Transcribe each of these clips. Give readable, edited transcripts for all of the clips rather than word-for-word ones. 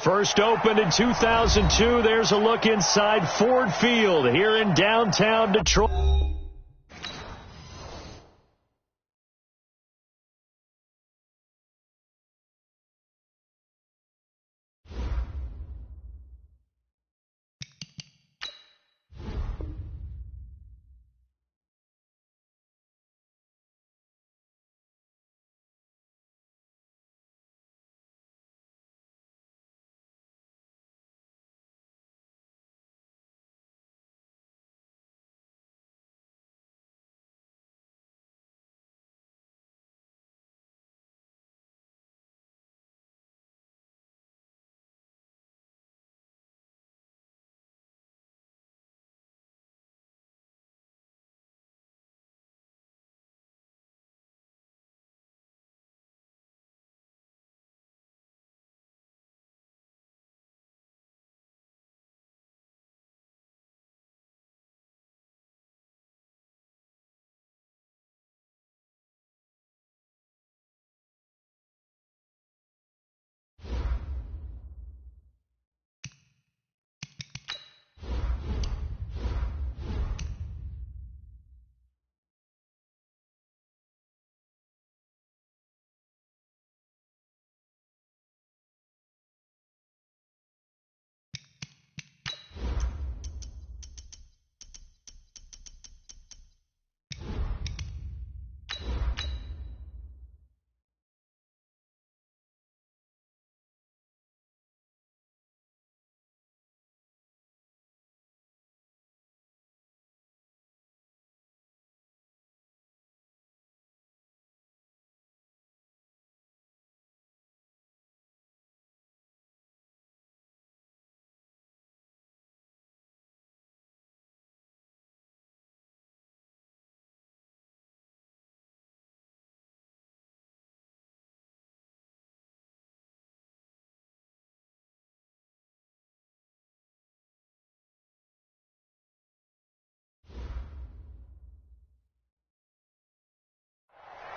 First opened in 2002. There's a look inside Ford Field here in downtown Detroit.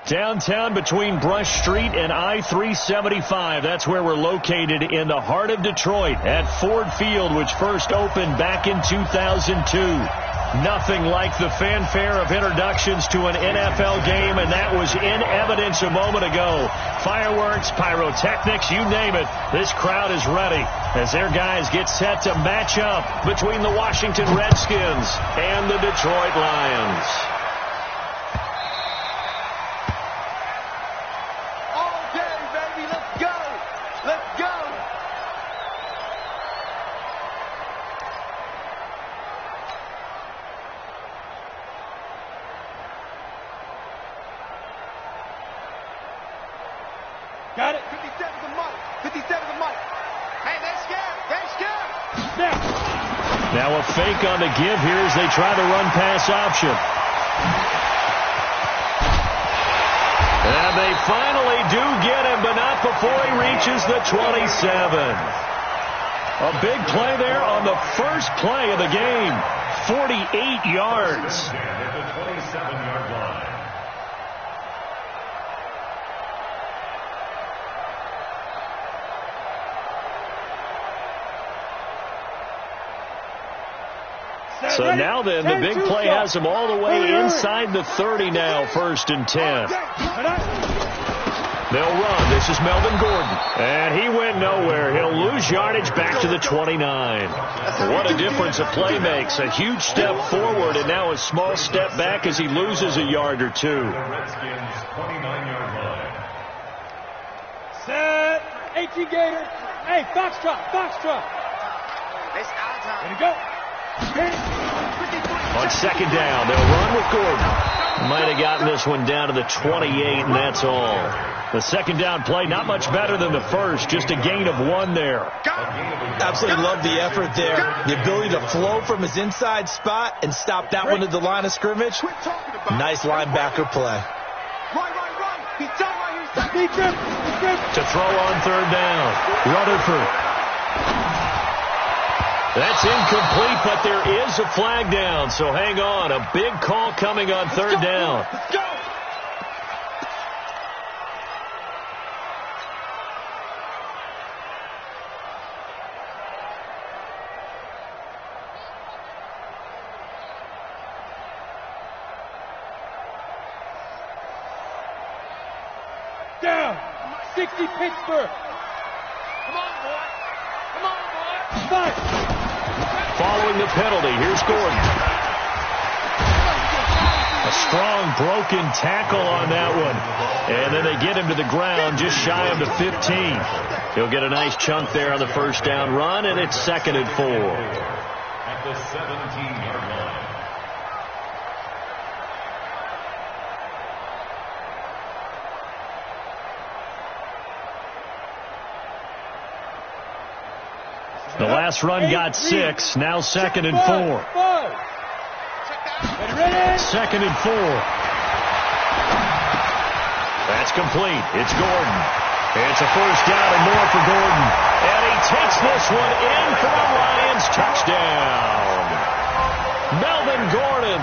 Downtown between Brush Street and I-375. That's where we're located in the heart of Detroit at Ford Field, which first opened back in 2002. Nothing like the fanfare of introductions to an NFL game, and that was in evidence a moment ago. Fireworks, pyrotechnics, you name it. This crowd is ready as their guys get set to match up between the Washington Redskins and the Detroit Lions. Got it. 57's a mic. 57's a mic. Hey, they're scared. They're scared. Now a fake on the give here as they try the run pass option. And they finally do get him, but not before he reaches the 27. A big play there on the first play of the game. 48 yards. At the 27-yard line. So now then, the big play has him all the way inside the 30 now, 1st and 10. They'll run. This is Melvin Gordon. And he went nowhere. He'll lose yardage back to the 29. What a difference a play makes. A huge step forward and now a small step back as he loses a yard or two. Redskins 29-yard line. Set. 18 Gator. Hey, foxtrot. Foxtrot. It's our time. Ready to go. On second down, they'll run with Gordon. Might have gotten this one down to the 28, and that's all. The second down play, not much better than the first, just a gain of 1 there. Absolutely love the effort there. The ability to flow from his inside spot and stop that one at the line of scrimmage. Nice linebacker play. Right. He's done right here. To throw on third down, Rutherford. That's incomplete, but there is a flag down, so hang on. A big call coming on third down. Let's go. Down. 60 Pittsburgh. Come on, boy. Come on, boy. Fight. Following the penalty, here's Gordon. A strong broken tackle on that one. And then they get him to the ground just shy of the 15. He'll get a nice chunk there on the first down run, and it's 2nd and 4. At the 17-yard line. The last run got 6. Now 2nd and 4. 2nd and 4. That's complete. It's Gordon. It's a first down and more for Gordon. And he takes this one in for a Lions touchdown. Melvin Gordon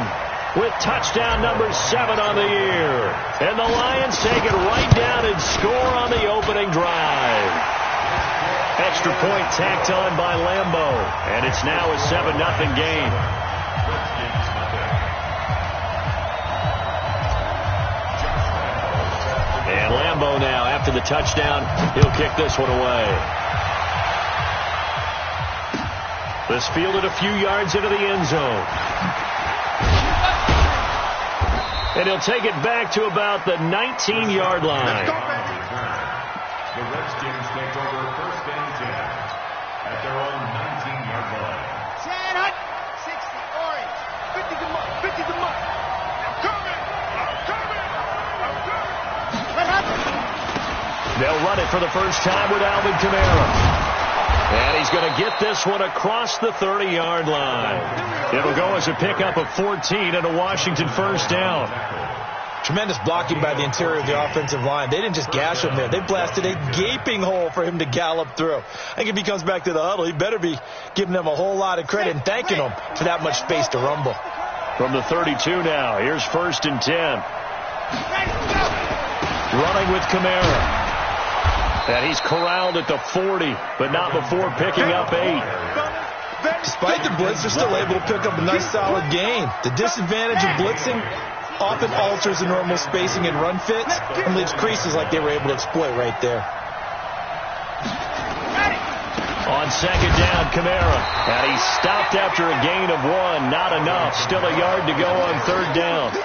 with touchdown number 7 on the year. And the Lions take it right down and score on the opening drive. Extra point tacked on by Lambeau. And it's now a 7-0 game. And Lambeau now, after the touchdown, he'll kick this one away. This fielded a few yards into the end zone. And he'll take it back to about the 19-yard line. The Redskins take over 1st and 10 at their own 19-yard line. 10 hut, 60 orange, 50 the mark, 50 the mark. I'm coming, I'm coming, I'm coming. They'll run it for the first time with Alvin Kamara. And he's going to get this one across the 30-yard line. It'll go as a pickup of 14 and a Washington first down. Tremendous blocking by the interior of the offensive line. They didn't just gash him there. They blasted a gaping hole for him to gallop through. I think if he comes back to the huddle, he better be giving them a whole lot of credit and thanking them for that much space to rumble. From the 32 now, here's 1st and 10. Running with Kamara. And he's corralled at the 40, but not before picking up 8. Despite the blitz, they're still able to pick up a nice solid gain. The disadvantage of blitzing often alters the normal spacing and run fits and leaves creases like they were able to exploit right there. On 2nd down, Kamara. And he's stopped after a gain of 1. Not enough. Still a yard to go on 3rd down.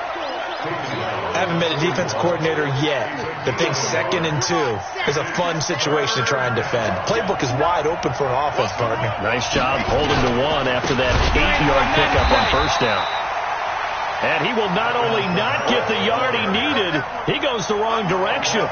I haven't met a defense coordinator yet that thinks 2nd and 2 is a fun situation to try and defend. Playbook is wide open for an offense, partner. Nice job holding to 1 after that 8-yard pickup on 1st down. And he will not only not get the yard he needed, he goes the wrong direction.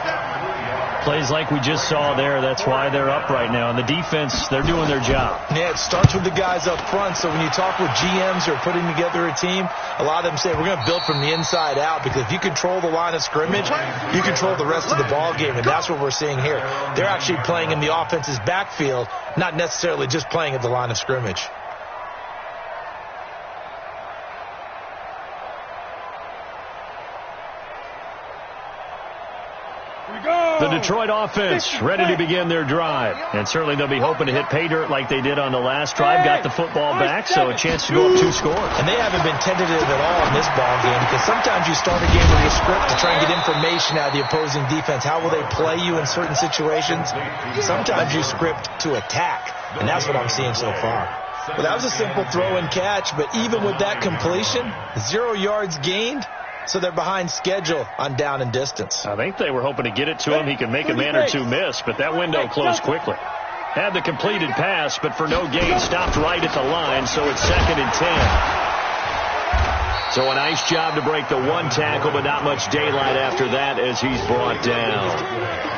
Plays like we just saw there. That's why they're up right now. And the defense, they're doing their job. Yeah, it starts with the guys up front. So when you talk with GMs who are putting together a team, a lot of them say, we're going to build from the inside out. Because if you control the line of scrimmage, you control the rest of the ball game. And that's what we're seeing here. They're actually playing in the offense's backfield, not necessarily just playing at the line of scrimmage. The Detroit offense ready to begin their drive. And certainly they'll be hoping to hit pay dirt like they did on the last drive. Got the football back, so a chance to go up 2 scores. And they haven't been tentative at all in this ball game because sometimes you start a game with a script to try and get information out of the opposing defense. How will they play you in certain situations? Sometimes you script to attack, and that's what I'm seeing so far. Well, that was a simple throw and catch, but even with that completion, 0 yards gained. So they're behind schedule on down and distance. I think they were hoping to get it to him. He could make a man or 2 miss, but that window closed quickly. Had the completed pass, but for no gain, stopped right at the line, so it's 2nd and 10. So a nice job to break the 1 tackle, but not much daylight after that as he's brought down.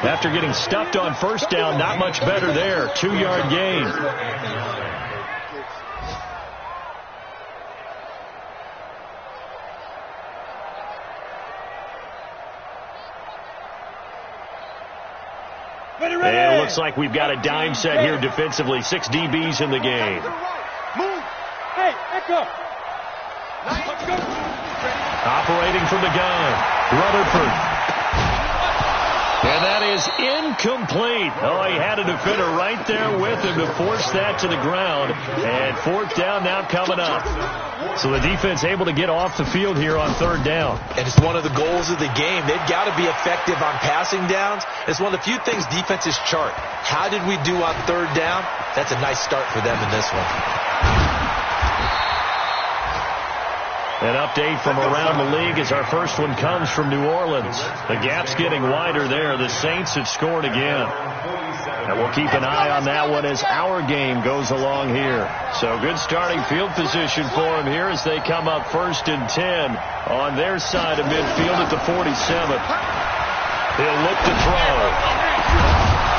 After getting stuffed on 1st down, not much better there. 2-yard gain. And it looks like we've got a dime set here defensively. 6 DBs in the game. Move. Hey, echo. Operating from the gun, Rutherford. And And that is incomplete. Oh, he had a defender right there with him to force that to the ground. And fourth down now coming up. So the defense able to get off the field here on third down. And it's one of the goals of the game. They've got to be effective on passing downs. It's one of the few things defenses chart. How did we do on third down? That's a nice start for them in this one. An update from around the league as our first one comes from New Orleans. The gap's getting wider there. The Saints have scored again. And we'll keep an eye on that one as our game goes along here. So good starting field position for them here as they come up 1st and 10 on their side of midfield at the 47th. He'll look to throw.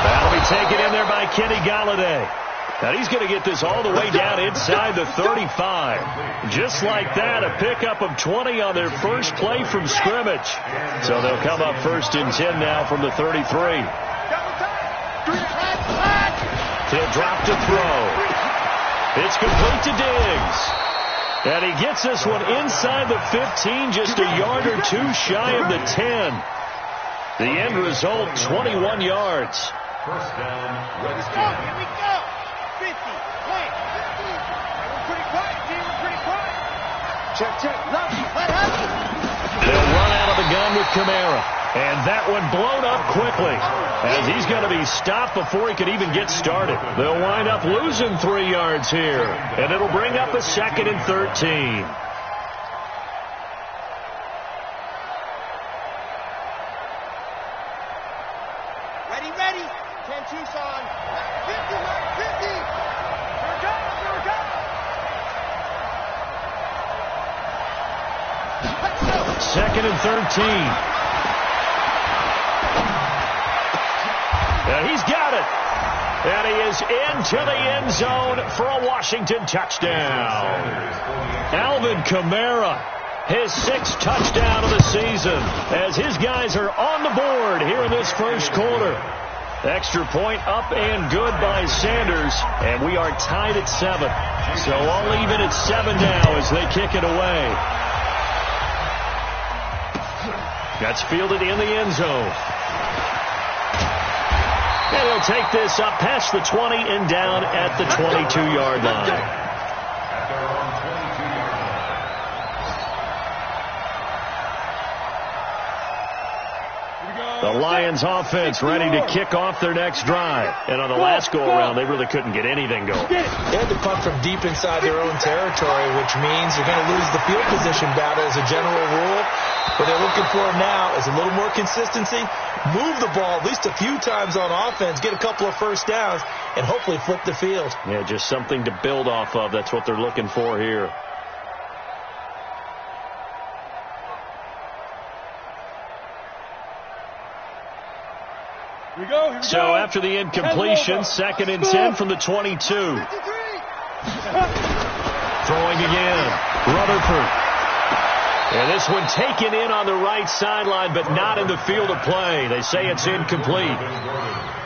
That'll be taken in there by Kenny Golladay. Now he's going to get this all the way down inside the 35. Just like that, a pickup of 20 on their first play from scrimmage. So they'll come up 1st and 10 now from the 33. He'll drop to throw. It's complete to Diggs. And he gets this one inside the 15, just a yard or two shy of the 10. The end result, 21 yards. First down, Redskins. Here we go. 50, wait. We're pretty quiet, team. We're pretty quiet. Check. Love you. What happened? They'll run out of the gun with Kamara. And that one blown up quickly as he's going to be stopped before he could even get started. They'll wind up losing 3 yards here. And it'll bring up a 2nd and 13. Ready. 10 Tucson. 50, Mike, 50. Here we go. Let's go. 2nd and 13. And he's got it. And he is into the end zone for a Washington touchdown. Alvin Kamara, his 6th touchdown of the season, as his guys are on the board here in this first quarter. Extra point up and good by Sanders, and we are tied at 7. So all even at 7 now as they kick it away. That's fielded in the end zone. And he'll take this up past the 20 and down at the 22-yard line. The Lions offense ready to kick off their next drive. And on the last go-around, they really couldn't get anything going. They had to punt from deep inside their own territory, which means they're going to lose the field position battle as a general rule. What they're looking for now is a little more consistency, move the ball at least a few times on offense, get a couple of first downs, and hopefully flip the field. Yeah, just something to build off of. That's what they're looking for here. Here we go. So after the incompletion, 2nd and 10 from the 22. Throwing again. Rutherford. And this one taken in on the right sideline, but not in the field of play. They say it's incomplete.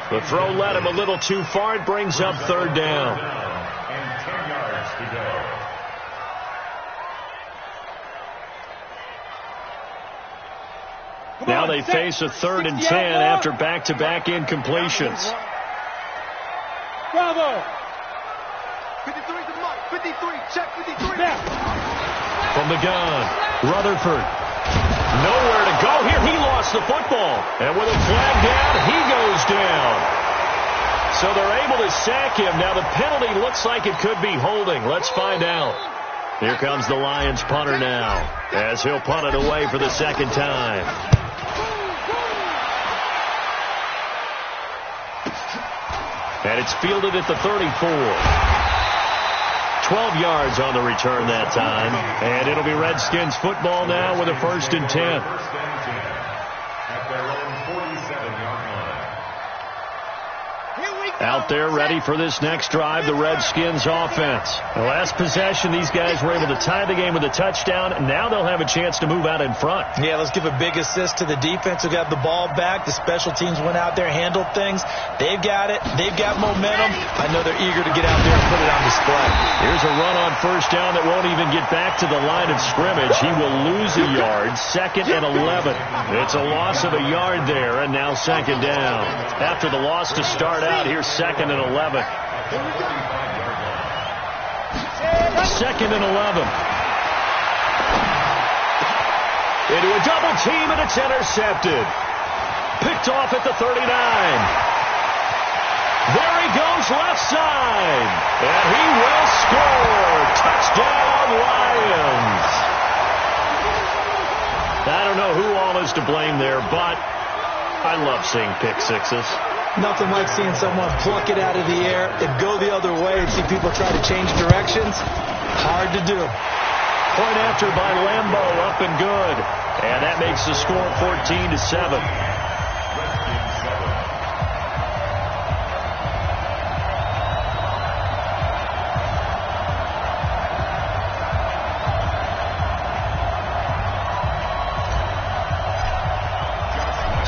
The throw led him a little too far. It brings up 3rd down. And 10 yards to go. Now they face a 3rd and 10 after back-to-back incompletions. Bravo. 53 to Mike. 53. Check 53. From the gun, Rutherford. Nowhere to go here. He lost the football. And with a flag down, he goes down. So they're able to sack him. Now the penalty looks like it could be holding. Let's find out. Here comes the Lions punter now, as he'll punt it away for the 2nd time. And it's fielded at the 34. 12 yards on the return that time. And it'll be Redskins football now with a 1st and 10. First and 10 at their own 47-yard line. Out there ready for this next drive, the Redskins offense. The last possession, these guys were able to tie the game with a touchdown. And now they'll have a chance to move out in front. Yeah, let's give a big assist to the defense who got the ball back. The special teams went out there, handled things. They've got it. They've got momentum. I know they're eager to get out there and put it on display. Here's a run on 1st down that won't even get back to the line of scrimmage. He will lose lose a yard, 2nd and 11. It's a loss of a yard there, and now 2nd down. After the loss to start out, here's 2nd and 11. 2nd and 11. Into a double team, and it's intercepted. Picked off at the 39. There he goes left side. And he will score. Touchdown, Lions. I don't know who all is to blame there, but I love seeing pick sixes. Nothing like seeing someone pluck it out of the air and go the other way and see people try to change directions. Hard to do. Point after by Lambo, up and good. And that makes the score 14-7.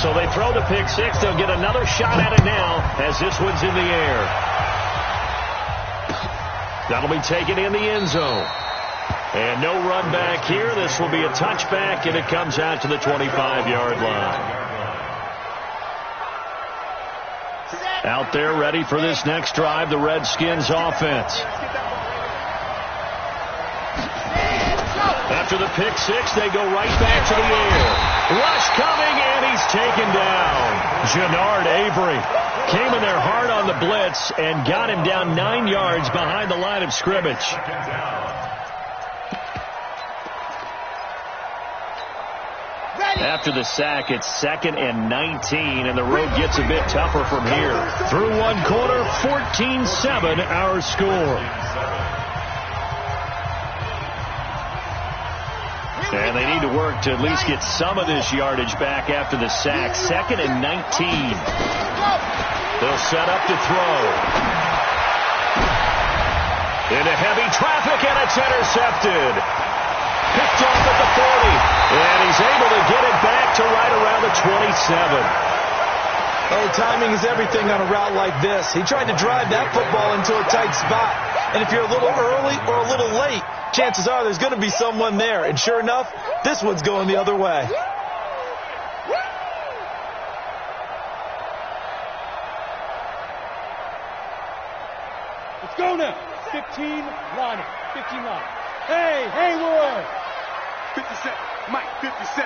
So they throw the pick six. They'll get another shot at it now as this one's in the air. That'll be taken in the end zone. And no run back here. This will be a touchback, and it comes out to the 25-yard line. Out there ready for this next drive, the Redskins offense. After the pick six, they go right back to the air. Rush coming, and he's taken down. Jannard Avery came in there hard on the blitz and got him down 9 yards behind the line of scrimmage. After the sack, it's 2nd and 19, and the road gets a bit tougher from here. Through one quarter, 14-7 our score. And they need to work to at least get some of this yardage back after the sack. 2nd and 19. They'll set up to throw. Into heavy traffic, and it's intercepted. Picked off at the 40. And he's able to get it back to right around the 27. Oh, timing is everything on a route like this. He tried to drive that football into a tight spot. And if you're a little early or a little late, chances are there's going to be someone there. And sure enough, this one's going the other way. Let's go now. 15 line. 15 line. Hey, Hayward. 57. Mike, 57.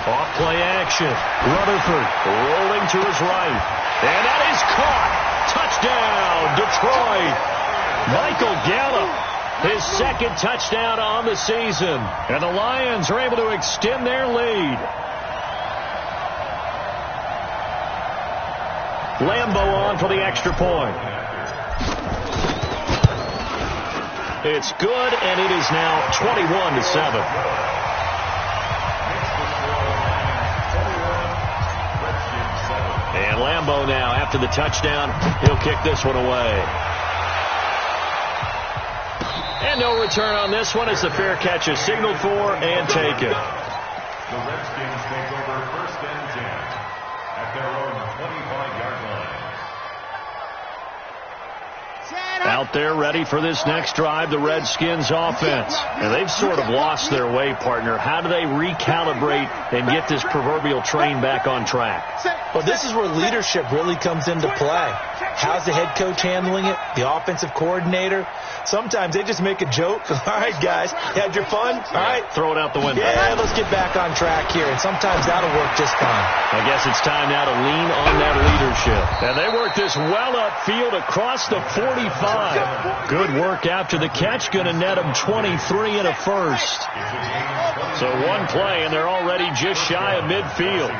Off play action. Rutherford rolling to his right. And that is caught. Touchdown, Detroit. Michael Gallup, his 2nd touchdown on the season. And the Lions are able to extend their lead. Lambo on for the extra point. It's good, and it is now 21-7. And Lambo now, after the touchdown, he'll kick this one away. And no return on this one as the fair catch is signaled for and taken. The Redskins take over 1st and 10 at their own 25-yard line. Out there ready for this next drive, the Redskins offense. And they've sort of lost their way, partner. How do they recalibrate and get this proverbial train back on track? Well, this is where leadership really comes into play. How's the head coach handling it? The offensive coordinator? Sometimes they just make a joke. All right, guys, you had your fun? All right. Throw it out the window. Yeah, let's get back on track here. And sometimes that'll work just fine. I guess it's time now to lean on that leadership. And they work this well upfield across the 45. Good work after the catch. Going to net them 23 and a first. So one play, and they're already just shy of midfield.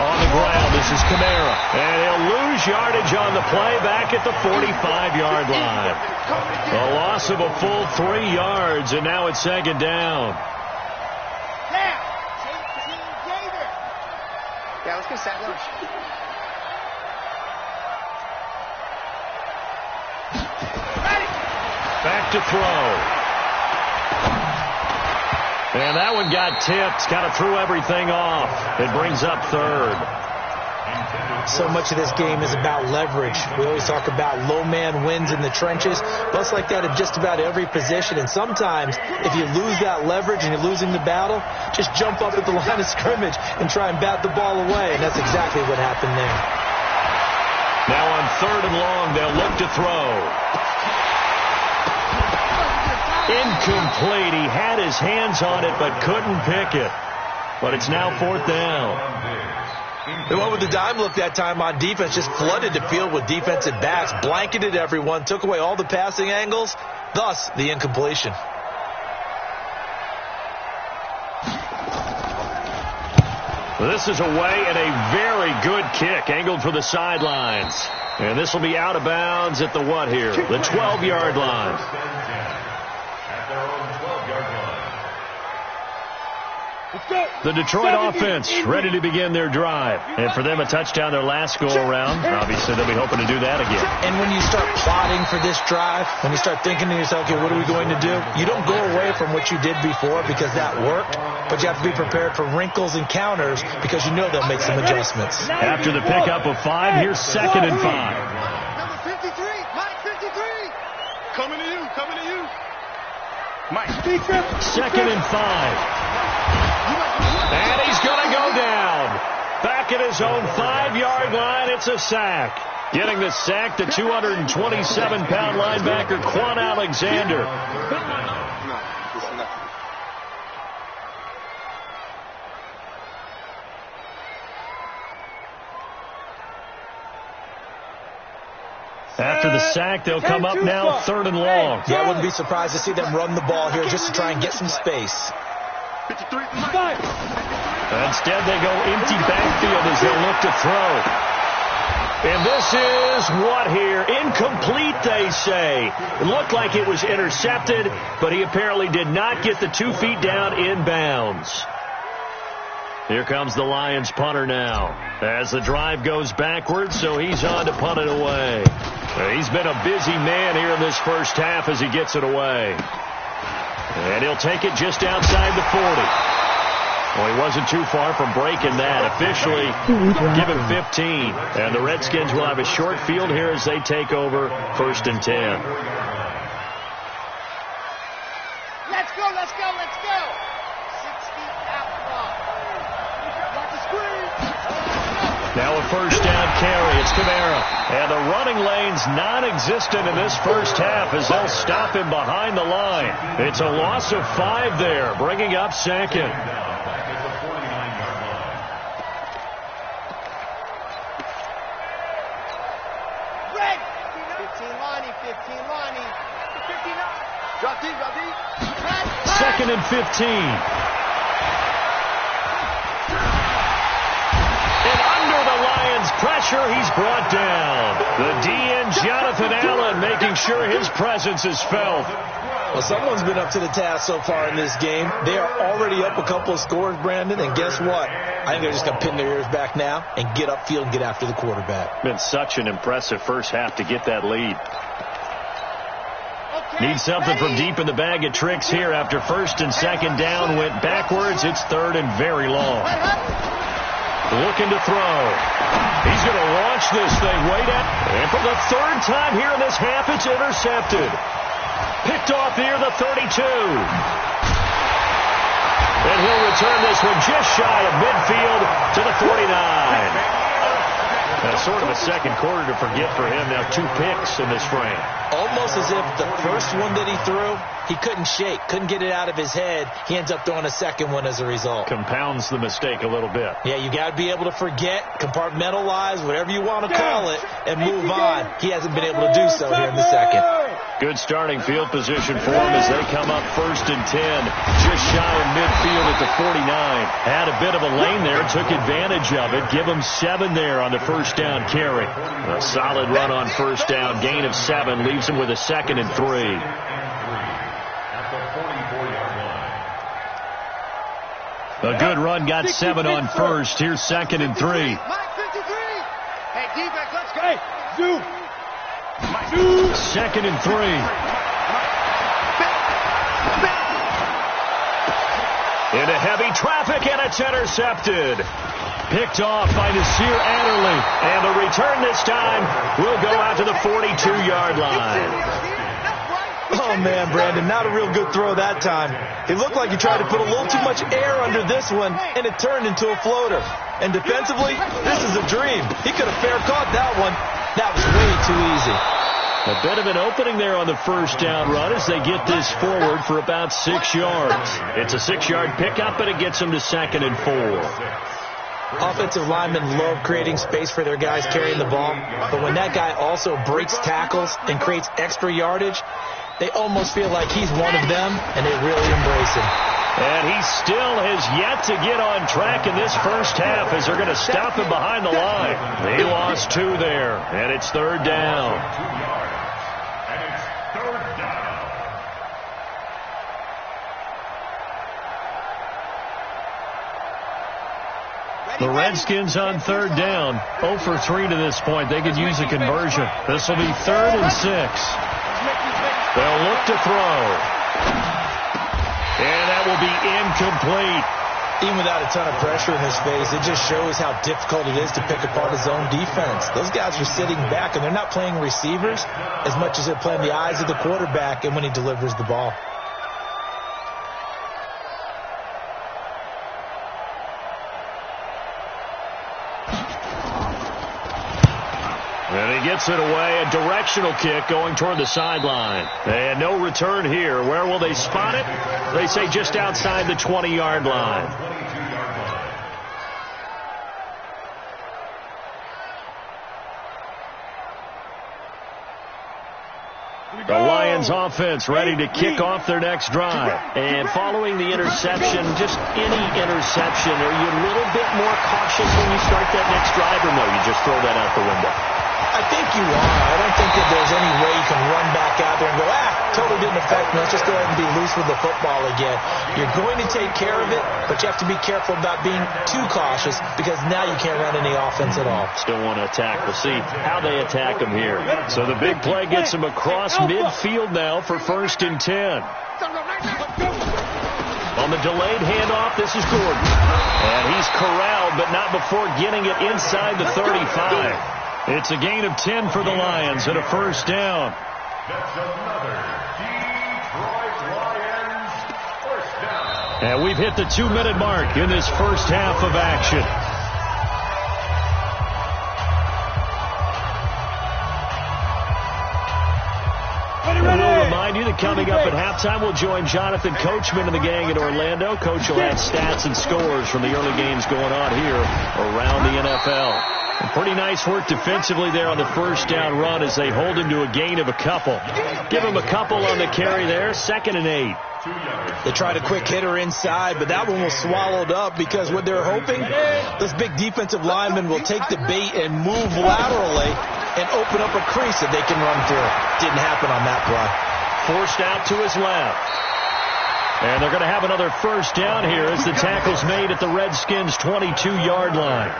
On the ground, this is Kamara. And he'll lose yardage on the play back at the 45-yard line. A loss of a full 3 yards, and now it's 2nd down. Yeah, let's go set lunch. Back to throw. And that one got tipped. Kind of threw everything off. It brings up 3rd. So much of this game is about leverage. We always talk about low man wins in the trenches. But it's like that in just about every position. And sometimes, if you lose that leverage and you're losing the battle, just jump up at the line of scrimmage and try and bat the ball away. And that's exactly what happened there. Now on 3rd and long, they'll look to throw. Incomplete. He had his hands on it but couldn't pick it. But it's now 4th down. They went with the dime look that time on defense, just flooded the field with defensive backs, blanketed everyone, took away all the passing angles, thus the incompletion. This is away and a very good kick, angled for the sidelines. And this will be out of bounds at the what here? The 12-yard line. At their own 12-yard line. The Detroit offense ready to begin their drive. And for them, a touchdown their last go-around. Obviously, they'll be hoping to do that again. And when you start plotting for this drive, when you start thinking to yourself, okay, what are we going to do? You don't go away from what you did before because that worked, but you have to be prepared for wrinkles and counters because you know they'll make some adjustments. After the pickup of 5, here's 2nd and 5. Number 53, Mike 53. Coming to you, coming to you. Mike. 2nd and 5. And he's going to go down. Back at his own 5-yard line, it's a sack. Getting the sack, the 227-pound linebacker, Quan Alexander. After the sack, they'll come up now 3rd and long. Yeah, I wouldn't be surprised to see them run the ball here just to try and get some space. 53, Instead, they go empty backfield as they look to throw. And this is what here? Incomplete, they say. It looked like it was intercepted, but he apparently did not get the 2 feet down in bounds. Here comes the Lions punter now as the drive goes backwards, so he's on to punt it away. He's been a busy man here in this first half as he gets it away. And he'll take it just outside the 40. Well, he wasn't too far from breaking that. Officially, give him 15. And the Redskins will have a short field here as they take over 1st and 10. Let's go, let's go, let's go. 60 out front. Got the screen. Now a 1st down carry. It's Kamara. And the running lane's non-existent in this first half as they'll stop him behind the line. It's a loss of 5 there, bringing up 2nd. Red. 15 Lonnie, 15 Lonnie. 59. Drop deep, drop deep. 2nd and 15. Pressure, he's brought down. The DN, Jonathan Allen, making sure his presence is felt. Well, someone's been up to the task so far in this game. They are already up a couple of scores, Brandon, and guess what? I think they're just going to pin their ears back now and get upfield and get after the quarterback. Been such an impressive first half to get that lead. Need something from deep in the bag of tricks here after 1st and 2nd down went backwards. It's 3rd and very long. Looking to throw. He's going to launch this thing way down. And for the 3rd time here in this half, it's intercepted. Picked off near the 32. And he'll return this one just shy of midfield to the 49. Sort of a second quarter to forget for him. Now 2 picks in this frame. Almost as if the first one that he threw, he couldn't shake, couldn't get it out of his head. He ends up throwing a second one as a result. Compounds the mistake a little bit. Yeah, you got to be able to forget, compartmentalize, whatever you want to call it, and move on. He hasn't been able to do so here in the second. Good starting field position for him as they come up 1st and 10. Just shy of midfield at the 49. Had a bit of a lane there, took advantage of it. Give him 7 there on the 1st down carry. A solid run on 1st down. Gain of 7 leaves him with a 2nd and 3. A good run, got 7 on 1st. Here's 2nd and 3. Mike 53. Hey, defense, let's go. Hey, zoom. 2nd and 3. Into heavy traffic, and it's intercepted. Picked off by Nasir Adderley. And the return this time will go out to the 42-yard line. Oh, man, Brandon, not a real good throw that time. It looked like he tried to put a little too much air under this one, and it turned into a floater. And defensively, this is a dream. He could have fair caught that one. That was way too easy. A bit of an opening there on the first down run as they get this forward for about 6 yards. It's a 6-yard pickup, and it gets them to 2nd and 4. Offensive linemen love creating space for their guys carrying the ball, but when that guy also breaks tackles and creates extra yardage, they almost feel like he's one of them, and they really embrace him. And he still has yet to get on track in this first half as they're going to stop him behind the line. He lost 2 there, and it's 3rd down. And it's 3rd down. The Redskins on 3rd down, 0 for 3 to this point. They could use a conversion. This will be 3rd and 6. They'll look to throw. And that will be incomplete. Even without a ton of pressure in his face, it just shows how difficult it is to pick apart his own defense. Those guys are sitting back, and they're not playing receivers as much as they're playing the eyes of the quarterback and when he delivers the ball. And he gets it away, a directional kick going toward the sideline. And no return here. Where will they spot it? They say just outside the 20-yard line. The Lions offense ready to kick off their next drive. And following the interception, just any interception, are you a little bit more cautious when you start that next drive, or no, you just throw that out the window? I think you are. I don't think that there's any way you can run back out there and go, totally didn't affect me. Let's just go ahead and be loose with the football again. You're going to take care of it, but you have to be careful about being too cautious because now you can't run any offense at all. Still want to attack. We'll see how they attack them here. So the big play gets them across midfield now for 1st and 10. On the delayed handoff, this is Gordon. And he's corralled, but not before getting it inside the 35. It's a gain of 10 for the Lions and a 1st down. That's another Detroit Lions 1st down. And we've hit the 2-minute mark in this first half of action. We'll remind you that coming up at halftime, we'll join Jonathan Coachman and the gang in Orlando. Coach will have stats and scores from the early games going on here around the NFL. And pretty nice work defensively there on the first down run as they hold him to a gain of a couple. Give him a couple on the carry there, 2nd and 8. They tried a quick hitter inside, but that one was swallowed up because what they're hoping, those big defensive linemen will take the bait and move laterally and open up a crease that they can run through. Didn't happen on that play. Forced out to his left. And they're going to have another 1st down here as the tackle's made at the Redskins' 22-yard line.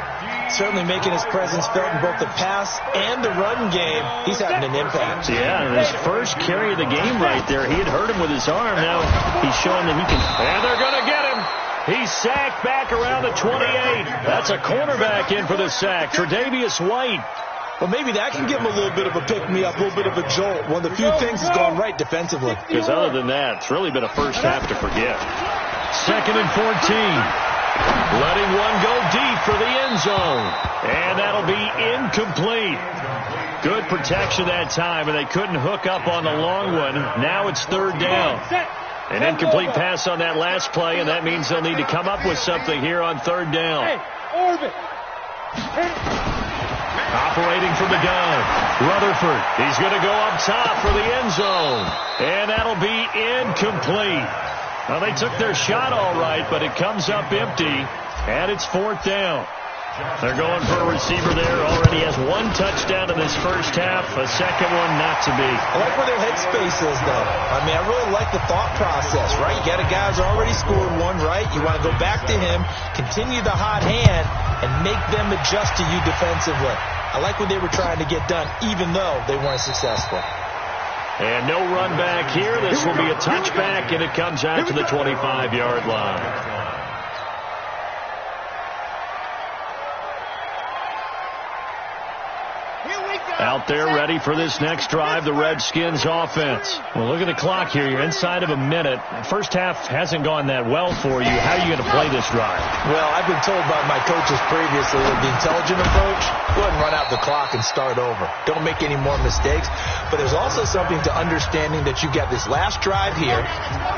Certainly making his presence felt in both the pass and the run game. He's having an impact. Yeah, and his first carry of the game right there, he had hurt him with his arm. Now he's showing that he can. And they're going to get him. He's sacked back around the 28. That's a cornerback in for the sack, Tre'Davious White. Well, maybe that can give him a little bit of a pick-me-up, a little bit of a jolt. One of the few things has gone right defensively. Because other than that, it's really been a first half to forget. 2nd and 14. Letting one go deep for the end zone. And that'll be incomplete. Good protection that time, and they couldn't hook up on the long one. Now it's 3rd down. An incomplete pass on that last play, and that means they'll need to come up with something here on 3rd down. Operating from the gun, Rutherford. He's going to go up top for the end zone. And that'll be incomplete. Well, they took their shot all right, but it comes up empty. And it's 4th down. They're going for a receiver there. Already has 1 touchdown in this first half. A second one not to be. I like where their headspace is, though. I mean, I really like the thought process, right? You got a guy who's already scored 1, right? You want to go back to him, continue the hot hand, and make them adjust to you defensively. I like what they were trying to get done, even though they weren't successful. And no run back here. This will be a touchback, and it comes out to the 25-yard line. Out there ready for this next drive, the Redskins offense. Well, look at the clock here. You're inside of a minute. First half hasn't gone that well for you. How are you going to play this drive? Well, I've been told by my coaches previously that the intelligent approach, go ahead and run out the clock and start over. Don't make any more mistakes. But there's also something to understanding that you get this last drive here.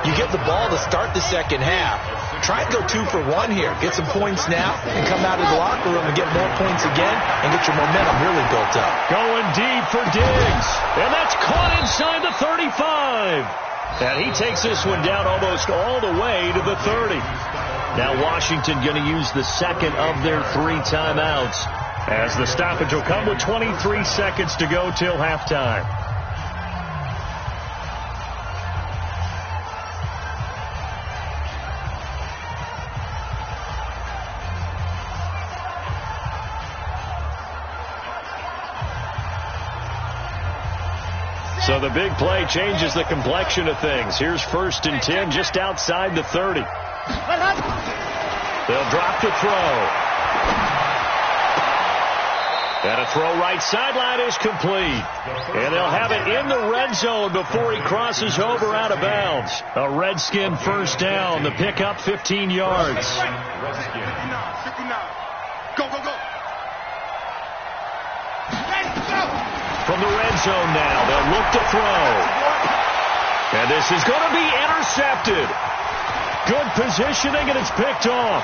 You get the ball to start the second half. Try and go 2 for 1 here. Get some points now and come out of the locker room and get more points again and get your momentum really built up. Going deep for Diggs. And that's caught inside the 35. And he takes this one down almost all the way to the 30. Now Washington going to use the second of their 3 timeouts, as the stoppage will come with 23 seconds to go till halftime. So the big play changes the complexion of things. Here's 1st and 10 just outside the 30. They'll drop the throw. And a throw right sideline is complete. And they'll have it in the red zone before he crosses over out of bounds. A Redskin first down. The pickup 15 yards. 59. Go, go, go. From the red zone now, they'll look to throw. And this is going to be intercepted. Good positioning, and it's picked off.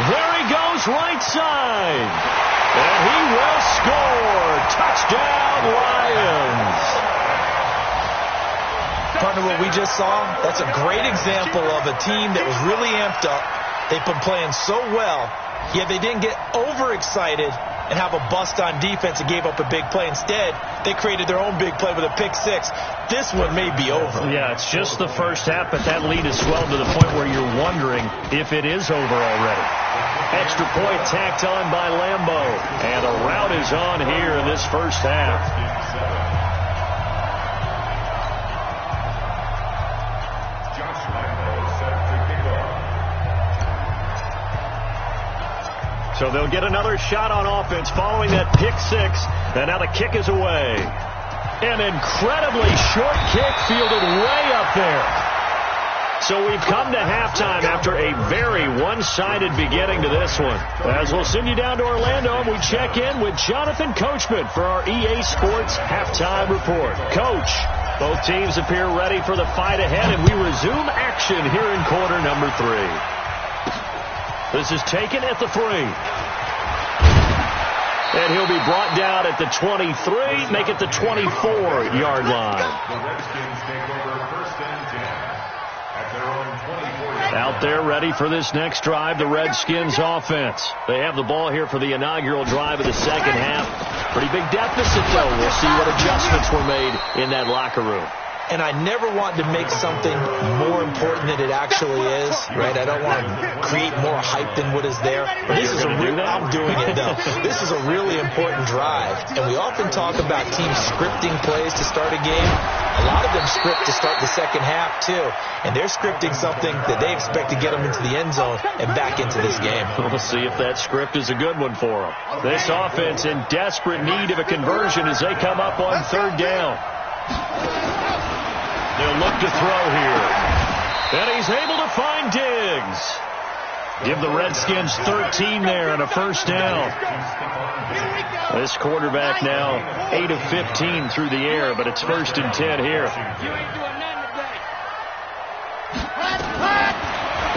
There he goes, right side. And he will score. Touchdown, Lions. Partner, what we just saw, that's a great example of a team that was really amped up. They've been playing so well, yet they didn't get overexcited and have a bust on defense and gave up a big play. Instead, they created their own big play with a pick 6. This one may be over. Yeah, it's just the first half, but that lead has swelled to the point where you're wondering if it is over already. Extra point tacked on by Lambeau. And a rout is on here in this first half. So they'll get another shot on offense following that pick 6. And now the kick is away. An incredibly short kick fielded way up there. So we've come to halftime after a very one-sided beginning to this one. As we'll send you down to Orlando, and we check in with Jonathan Coachman for our EA Sports Halftime Report. Coach, both teams appear ready for the fight ahead, and we resume action here in quarter number 3. This is taken at the 3. And he'll be brought down at the 23, make it the 24-yard line. The Redskins take over 1st and 10 at their own 24. Out there ready for this next drive, the Redskins offense. They have the ball here for the inaugural drive of the second half. Pretty big deficit, though. We'll see what adjustments were made in that locker room. And I never want to make something more important than it actually is, right? I don't want to create more hype than what is there. This is I'm doing it, though. This is a really important drive. And we often talk about teams scripting plays to start a game. A lot of them script to start the second half, too. And they're scripting something that they expect to get them into the end zone and back into this game. We'll see if that script is a good one for them. This offense in desperate need of a conversion as they come up on 3rd down. They'll look to throw here. And he's able to find Diggs. Give the Redskins 13 there and a first down. This quarterback now 8 of 15 through the air, but it's 1st and 10 here.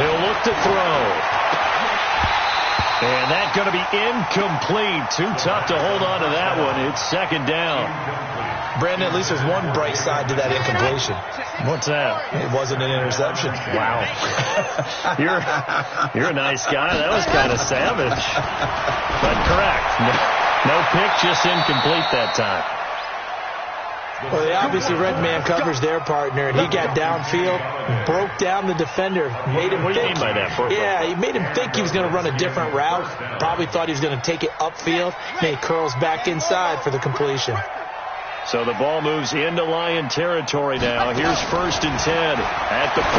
He'll look to throw. And that's going to be incomplete. Too tough to hold on to that one. It's 2nd down. Brandon, at least there's one bright side to that incompletion. What's that? It wasn't an interception. Wow. You're a nice guy. That was kind of savage. But correct. No pick, just incomplete that time. Well, they obviously red man covers their partner, and he got downfield, broke down the defender, made him What do you mean by that? Yeah, he made him think he was going to run a different route. Probably thought he was going to take it upfield. Then he curls back inside for the completion. So the ball moves into Lion territory now. Here's 1st and 10 at the 43.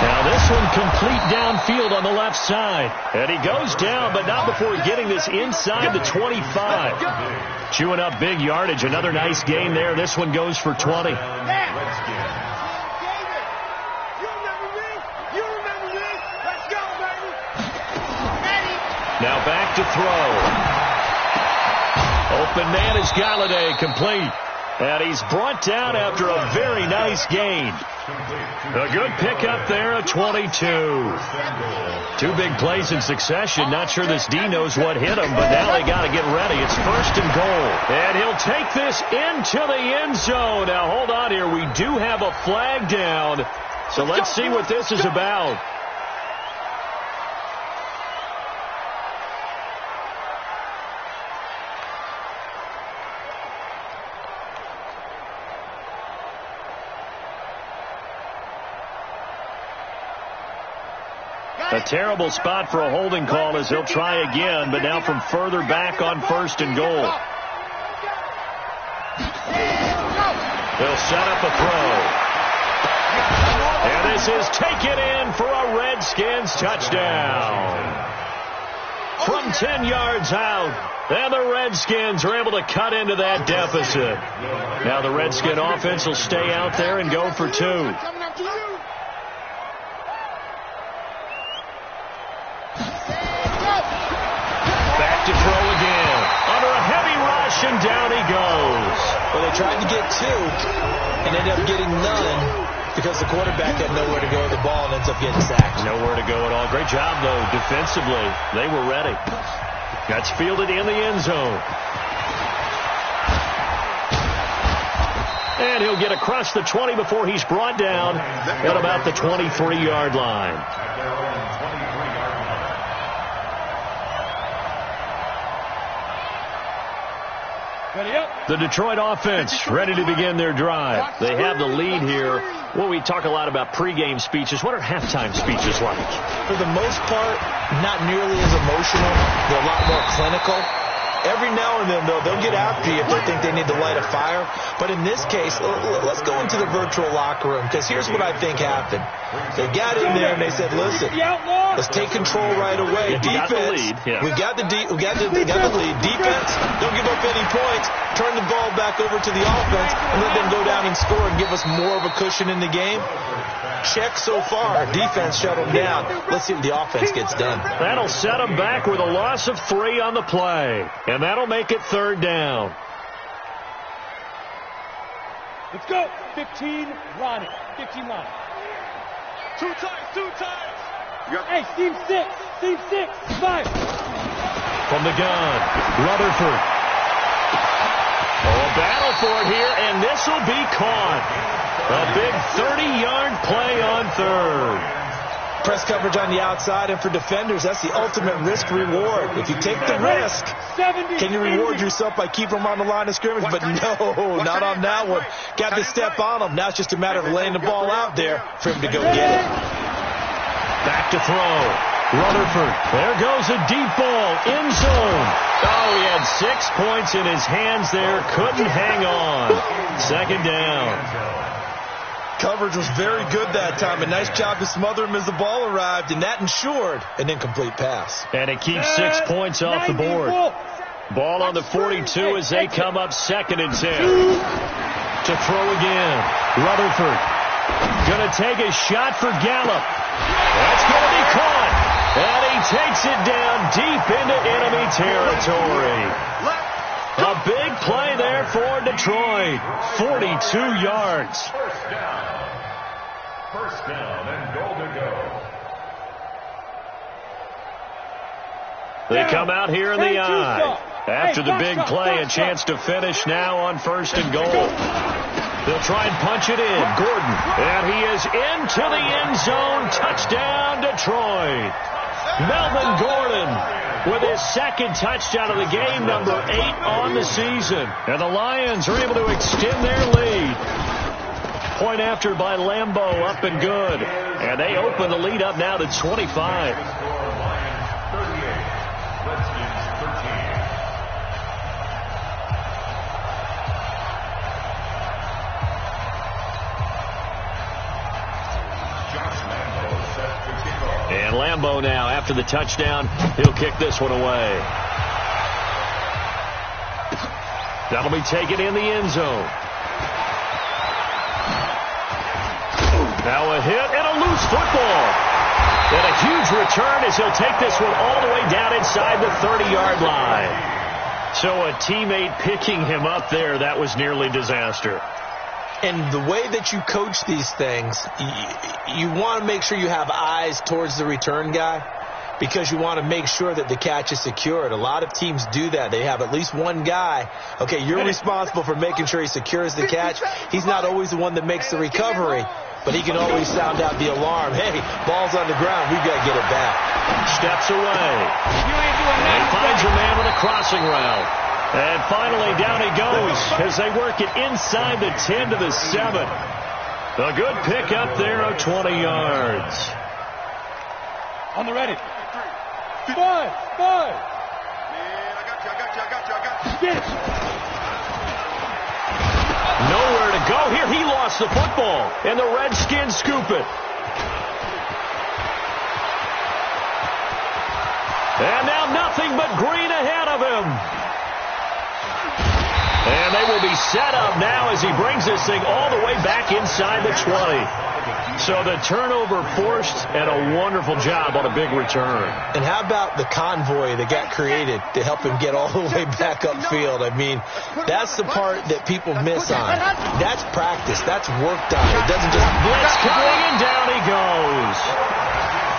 Now this one complete downfield on the left side. And he goes down, but not before getting this inside the 25. Chewing up big yardage. Another nice gain there. This one goes for 20. Now back to throw. Open man is Galladay, complete. And he's brought down after a very nice gain. A good pickup there at 22. Two big plays in succession. Not sure this D knows what hit him, but now they got to get ready. It's 1st and goal. And he'll take this into the end zone. Now hold on here. We do have a flag down. So let's see what this is about. A terrible spot for a holding call as he'll try again, but now from further back on 1st and goal. They'll set up a throw. And this is taken in for a Redskins touchdown. From 10 yards out, and the Redskins are able to cut into that deficit. Now the Redskin offense will stay out there and go for 2. To throw again. Under a heavy rush, and down he goes. Well, they tried to get 2 and ended up getting none because the quarterback had nowhere to go with the ball and ends up getting sacked. Nowhere to go at all. Great job, though, defensively. They were ready. That's fielded in the end zone. And he'll get across the 20 before he's brought down at about the 23-yard line. The Detroit offense ready to begin their drive. They have the lead here. Well, we talk a lot about pregame speeches. What are halftime speeches like? For the most part, not nearly as emotional. They're a lot more clinical. Every now and then, though, they'll get after you if they think they need to light a fire. But in this case, let's go into the virtual locker room, because here's what I think happened. They got in there and they said, listen, let's take control right away. Defense, we got the lead. Defense, don't give up any points. Turn the ball back over to the offense and let them go down and score and give us more of a cushion in the game. Check so far. Defense shut them down. Let's see what the offense gets done. That'll set them back with a loss of 3 on the play. And that'll make it 3rd down. Let's go. 15, Ronnie. 15, Ronnie. 2 times. Yep. Hey, team 6. 5. From the gun, Rutherford. Oh, a battle for it here, and this will be caught. A big 30-yard play on 3rd. Press coverage on the outside, and for defenders, that's the ultimate risk-reward. If you take the risk, can you reward yourself by keeping them on the line of scrimmage? But no, not on that one. Got to step on them. Now it's just a matter of laying the ball out there for him to go get it. Back to throw. Rutherford. There goes a deep ball. End zone. Oh, he had 6 points in his hands there. Couldn't hang on. 2nd down. Coverage was very good that time. A nice job to smother him as the ball arrived, and that ensured an incomplete pass. And it keeps 6 points off the board. Ball on the 42 as they come up 2nd and 10. To throw again. Rutherford. Going to take a shot for Gallup. That's going to be caught. And he takes it down deep into enemy territory. A big play there for Detroit. 42 yards. First down and goal to go. They come out here in the eye. After the big play, a chance to finish now on 1st and goal. They'll try and punch it in. Gordon. And he is into the end zone. Touchdown, Detroit. Melvin Gordon with his 2nd touchdown of the game, number 8 on the season. And the Lions are able to extend their lead. Point after by Lambeau, up and good. And they open the lead up now to 25. combo now. After the touchdown, he'll kick this one away. That'll be taken in the end zone. Now a hit and a loose football. And a huge return as he'll take this one all the way down inside the 30-yard line. So a teammate picking him up there, that was nearly disaster. And the way that you coach these things, you want to make sure you have eyes towards the return guy because you want to make sure that the catch is secured. A lot of teams do that. They have at least one guy. Okay, you're responsible for making sure he secures the catch. He's not always the one that makes the recovery, but he can always sound out the alarm. Hey, ball's on the ground. We've got to get it back. Steps away. And finds a man with a crossing route. And finally, down he goes as they work it inside the 10 to the 7. A good pick up there of 20 yards. On the ready. 5. Man, I got you. Get it. Nowhere to go here. He lost the football, and the Redskins scoop it. And now nothing but green ahead of him. And they will be set up now as he brings this thing all the way back inside the 20. So the turnover forced and a wonderful job on a big return. And how about the convoy that got created to help him get all the way back upfield? I mean, that's the part that people miss on. That's practice. That's work done. It doesn't just blitz coming and down he goes.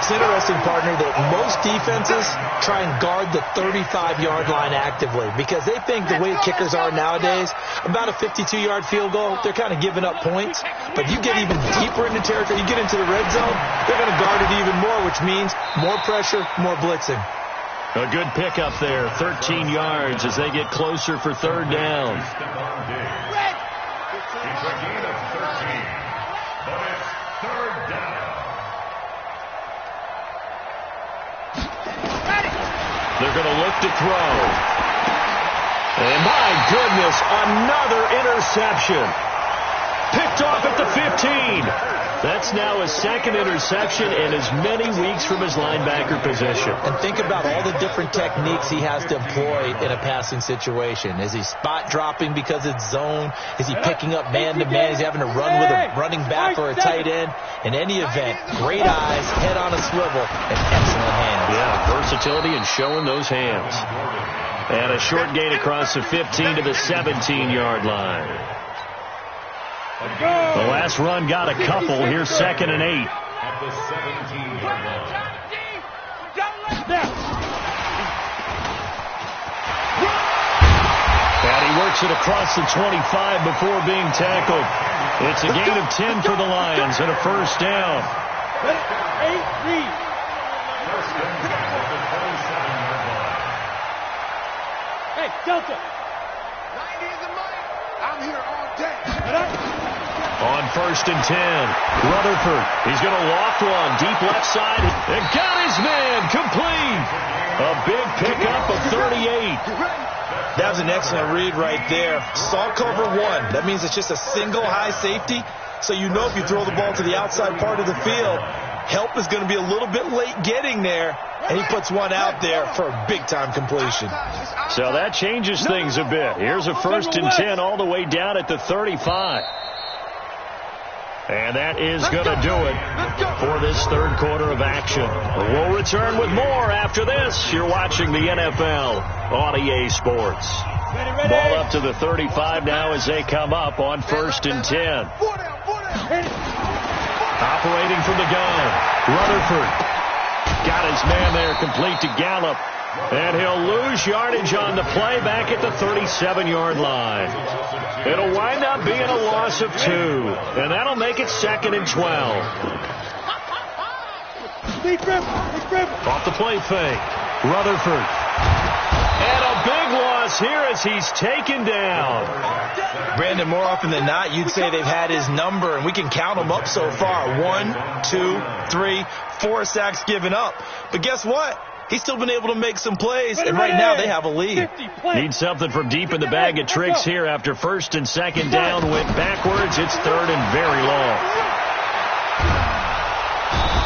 It's interesting, partner, that most defenses try and guard the 35-yard line actively because they think the way kickers are nowadays, about a 52-yard field goal, they're kind of giving up points. But you get even deeper into territory, you get into the red zone, they're going to guard it even more, which means more pressure, more blitzing. A good pickup there, 13 yards as they get closer for third down. It's a gain of 13, but it's third down. They're going to look to throw. And my goodness, another interception. Picked off at the 15. That's now his second interception in as many weeks from his linebacker position. And think about all the different techniques he has to employ in a passing situation. Is he spot dropping because it's zone? Is he picking up man-to-man? Is he having to run with a running back or a tight end? In any event, great eyes, head on a swivel, and excellent hands. Yeah, versatility and showing those hands. And a short gain across the 15 to the 17-yard line. The last run got a couple. Here's 2nd and 8. At the 17-yard line. And he works it across the 25 before being tackled. It's a gain of 10 for the Lions and a first down. First and 10 at the 27-yard line. Hey, Delta. 90 is the money. I'm here all day. On 1st and 10, Rutherford. He's going to loft one deep left side. And got his man complete. A big pickup of 38. That was an excellent read right there. Saw cover one. That means it's just a single high safety. So you know if you throw the ball to the outside part of the field, help is going to be a little bit late getting there. And he puts one out there for a big-time completion. So that changes things a bit. Here's a 1st and 10 all the way down at the 35. And that is going to do it for this third quarter of action. We'll return with more after this. You're watching the NFL on EA Sports. Ball up to the 35 now as they come up on 1st and 10. Operating from the gun, Rutherford. Got his man there complete to Gallup. And he'll lose yardage on the play back at the 37-yard line. It'll wind up being a loss of 2. And that'll make it 2nd and 12. Off the play fake. Rutherford. And a big loss here as he's taken down. Brandon, more often than not, you'd say they've had his number, and we can count them up so far. 1, 2, 3, 4 sacks given up. But guess what? He's still been able to make some plays, and right now they have a lead. Need something from deep in the bag of tricks here after 1st and 2nd down. Went backwards. It's 3rd and very long.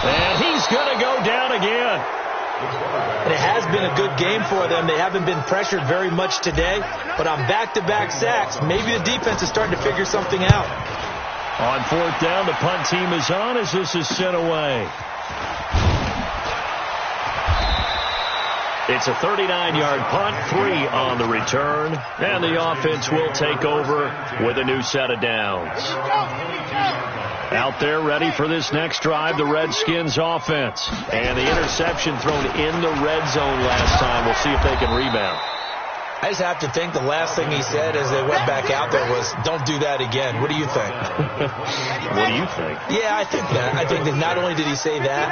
And he's going to go down again. And it has been a good game for them. They haven't been pressured very much today, but on back-to-back sacks, maybe the defense is starting to figure something out. On fourth down, the punt team is on as this is sent away. It's a 39-yard punt, 3 on the return, and the offense will take over with a new set of downs. Out there ready for this next drive, the Redskins offense. And the interception thrown in the red zone last time. We'll see if they can rebound. I just have to think the last thing he said as they went back out there was, don't do that again. What do you think? What do you think? Yeah, I think that. I think that not only did he say that,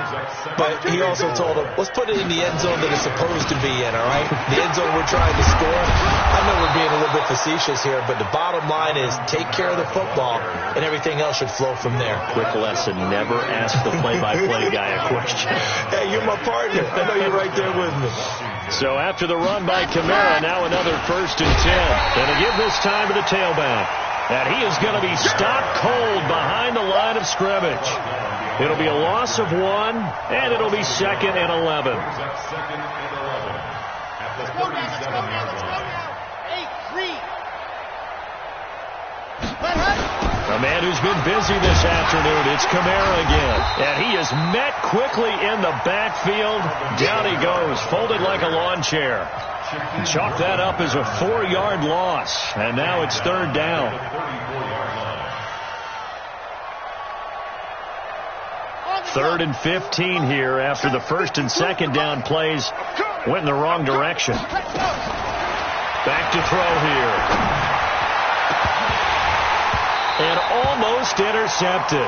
but he also told him, let's put it in the end zone that it's supposed to be in, all right? The end zone we're trying to score. I know we're being a little bit facetious here, but the bottom line is take care of the football, and everything else should flow from there. Quick lesson, never ask the play-by-play guy a question. Hey, you're my partner. I know you're right there with me. So after the run by Kamara, now another 1st and 10. Going to give this time to the tailback. And he is going to be stopped cold behind the line of scrimmage. It'll be a loss of 1, and it'll be 2nd and 11. Let's go now. 8-3. A man who's been busy this afternoon, it's Kamara again. And he is met quickly in the backfield. Down he goes, folded like a lawn chair. Chalk that up as a 4-yard loss. And now it's 3rd down. Third and 15 here after the 1st and 2nd down plays went in the wrong direction. Back to throw here. And almost intercepted.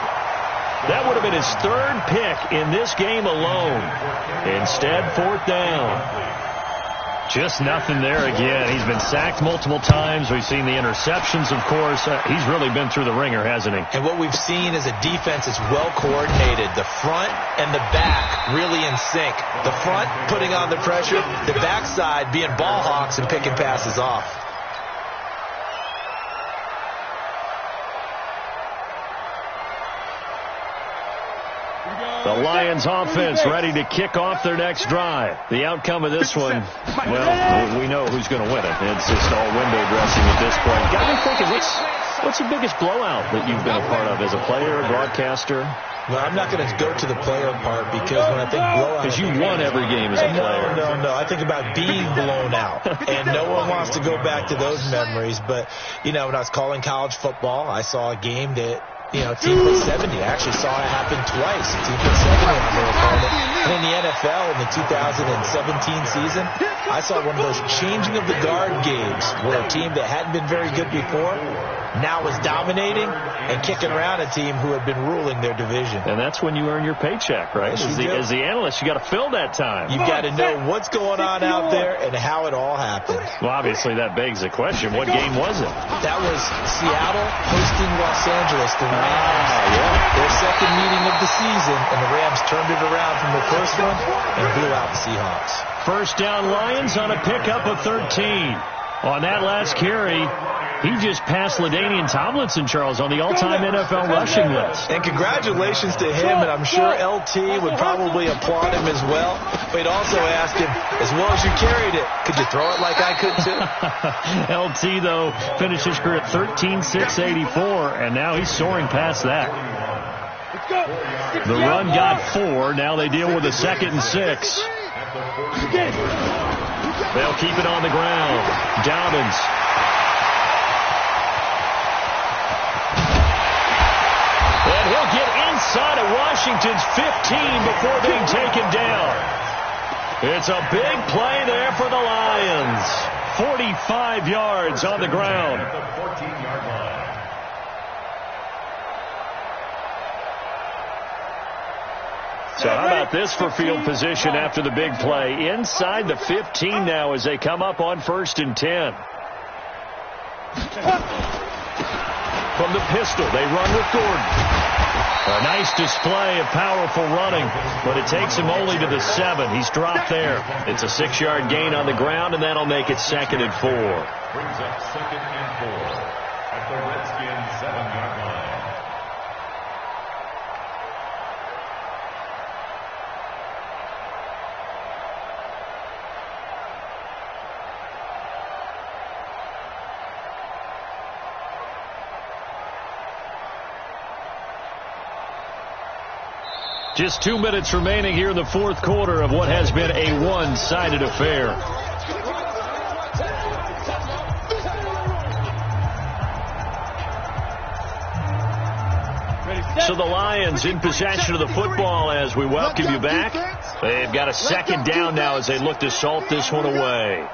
That would have been his 3rd pick in this game alone. Instead, 4th down. Just nothing there again. He's been sacked multiple times. We've seen the interceptions, of course. He's really been through the ringer, hasn't he? And what we've seen is a defense that's well coordinated. The front and the back really in sync. The front putting on the pressure. The backside being ball hawks and picking passes off. The Lions offense ready to kick off their next drive. The outcome of this one, well, we know who's going to win it. It's just all window dressing at this point. Got me thinking, what's the biggest blowout that you've been a part of as a player, broadcaster? Well, I'm not going to go to the player part because when I think blowout... Because you won every game as a player. No. I think about being blown out. And no one wants to go back to those memories. But, you know, when I was calling college football, I saw a game that... team put 70. I actually saw it happen twice. Team put 70 on their opponent. And in the NFL, in the 2017 season, I saw one of those changing of the guard games where a team that hadn't been very good before now was dominating and kicking around a team who had been ruling their division. And that's when you earn your paycheck, right? As the analyst, you got to fill that time. You've got to know what's going on out there and how it all happened. Well, obviously, that begs the question, what game was it? That was Seattle hosting Los Angeles. The Rams, their second meeting of the season, and the Rams turned it around from the first one and blew out the Seahawks. First down Lions on a pickup of 13. On that last carry, he just passed LaDainian Tomlinson, Charles, on the all-time NFL rushing list. And congratulations to him, and I'm sure LT would probably applaud him as well. But he'd also ask him, as well as you carried it, could you throw it like I could too? LT, though, finished his career at 13.684, and now he's soaring past that. The run got 4. Now they deal with a 2nd and 6. They'll keep it on the ground. Dobbins. And he'll get inside of Washington's 15 before being taken down. It's a big play there for the Lions. 45 yards on the ground. So how about this for field position after the big play? Inside the 15 now as they come up on 1st and 10. From the pistol, they run with Gordon. A nice display of powerful running, but it takes him only to the 7. He's dropped there. It's a 6-yard gain on the ground, and that'll make it 2nd and 4. Brings up 2nd and 4 at the Redskins 7-yard line. Just 2 minutes remaining here in the fourth quarter of what has been a one-sided affair. So the Lions in possession of the football as we welcome you back. They've got a second down now as they look to salt this one away.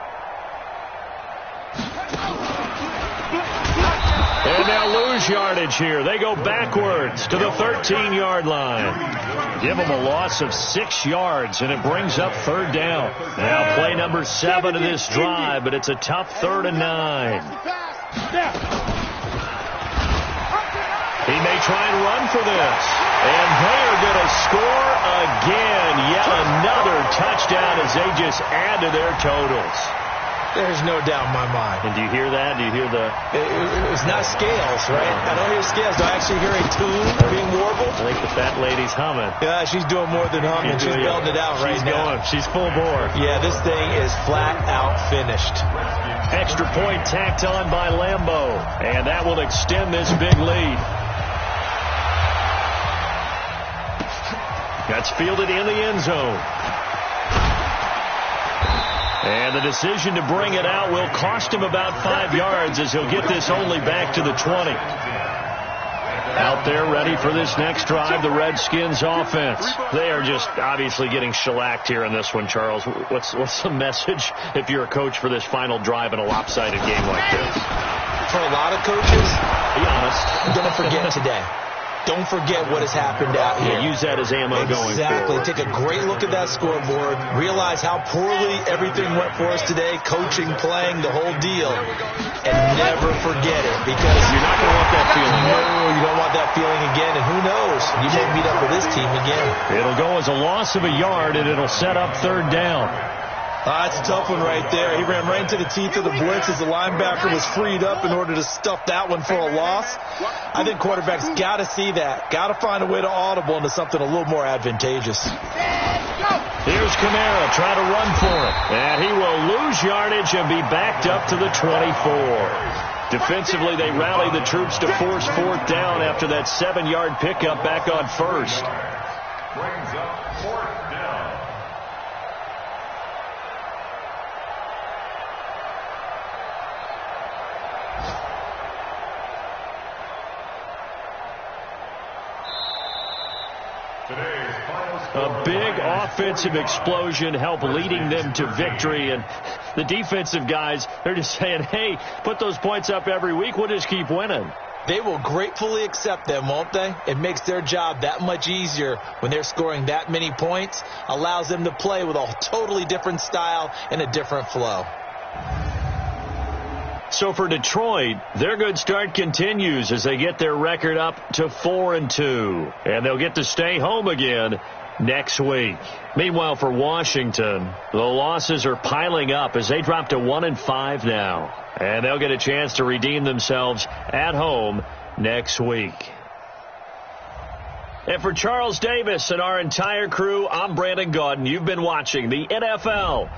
And they'll lose yardage here. They go backwards to the 13-yard line. Give them a loss of 6 yards, and it brings up third down. Now play number 7 of this drive, but it's a tough 3rd and 9. He may try and run for this. And they're going to score again. Yet another touchdown as they just add to their totals. There's no doubt in my mind. And do you hear that? Do you hear the... It's not scales, right? I don't hear scales. Do I actually hear a tune being warbled? I think the fat lady's humming. Yeah, she's doing more than humming. She's belting it out right now. She's full bore. Yeah, this thing is flat out finished. Extra point tacked on by Lambeau. And that will extend this big lead. That's fielded in the end zone. And the decision to bring it out will cost him about 5 yards as he'll get this only back to the 20. Out there ready for this next drive, the Redskins offense. They are just obviously getting shellacked here in this one, Charles. What's the message if you're a coach for this final drive in a lopsided game like this? For a lot of coaches, be honest, don't forget today. Don't forget what has happened out here. Yeah, use that as ammo going forward. Exactly. Take a great look at that scoreboard. Realize how poorly everything went for us today. Coaching, playing, the whole deal. And never forget it. Because you're not going to want that feeling. No, you don't want that feeling again. And who knows? You may meet up with this team again. It'll go as a loss of a yard, and it'll set up third down. That's a tough one right there. He ran right into the teeth of the blitz as the linebacker was freed up in order to stuff that one for a loss. I think quarterbacks got to see that. Got to find a way to audible into something a little more advantageous. Here's Kamara trying to run for it. And he will lose yardage and be backed up to the 24. Defensively, they rally the troops to force fourth down after that 7-yard pickup back on first. Brings up fourth down. A big offensive explosion helped leading them to victory. And the defensive guys, they're just saying, hey, put those points up every week. We'll just keep winning. They will gratefully accept them, won't they? It makes their job that much easier when they're scoring that many points. Allows them to play with a totally different style and a different flow. So for Detroit, their good start continues as they get their record up to 4-2. And they'll get to stay home again next week. Meanwhile, for Washington, the losses are piling up as they drop to 1-5 now. And they'll get a chance to redeem themselves at home next week. And for Charles Davis and our entire crew, I'm Brandon Gaudin. You've been watching the NFL